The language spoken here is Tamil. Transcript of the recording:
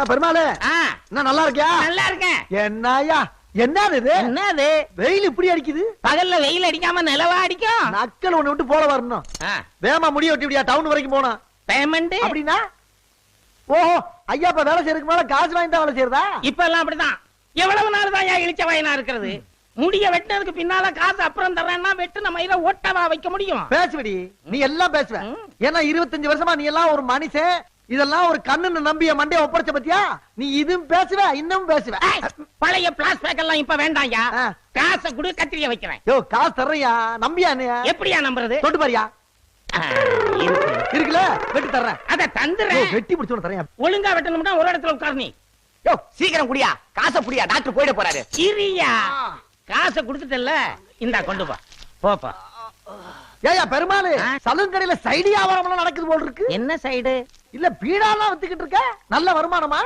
பெருமாளே என்ன நல்லா இருக்கியா? நல்லா இருக்கேன். என்னயா என்னது இது? என்னது வெயில் இப்படி அடிக்குது? பகல்ல வெயில் அடிக்காம நிலவா அடிக்கும். நக்கல் ஒண்ணு விட்டு போல வரணும். வேமா முடிய வெட்டி இப்படியா டவுன் வரைக்கும் போனா பேமெண்ட் அப்படின்னா? ஓஹோ ஐயா இப்ப வேலை செய்யறதுக்கு மேல காசு வாங்கி தான் வேலை செய்யறதா? இப்ப எல்லாம் அப்படிதான். எவ்வளவு நாள் தான் இழிச்ச வயனா இருக்கிறது? முடிய வெட்டினதுக்கு பின்னால காசு அப்புறம் தர்றேன்னா வெட்டு நம்ம இதை ஓட்டவா வைக்க முடியும்? பேசுவடி நீ எல்லாம் பேசுவ. ஏன்னா 25 வருஷமா நீ எல்லாம் ஒரு மனுஷன், இதெல்லாம் ஒரு கண்ணுன்னு நம்பிய மண்டைய ஒப்படைச்ச பத்தியா? நீ இதுவும் பேசுவ இன்னும் பேசுவ. பழைய பிளாஸ்பேக் எல்லாம் இப்ப வேண்டாம்யா. காசை குடு, கத்திரிய வைக்கிறேன். யோ காசு தர்றியா? நம்பியா? எப்படியா நம்புறது? தொட்டு பாரியா? இருக்குல்ல வெட்டி தர்றேன். அத தந்துறேன். வெட்டி முடிச்சு தரேன். ஒழுங்கா வெட்டணும்னா ஒரு இடத்துல உட்கார். நீ யோ சீக்கிரம் குடியா, காசை புடியா, டாக்டர் போயிட போறாரு. சிரியா காசை குடுத்துட்டல்ல, இந்தா கொண்டு போ. போப்பா. ஏயா பெருமாளு, சலூன் கடையில சைடு வியாபாரம் நடக்குது போல் இருக்கு. என்ன சைடு? இல்ல பீடாலாம் வித்துக்கிட்டு இருக்க, நல்ல வருமானமா?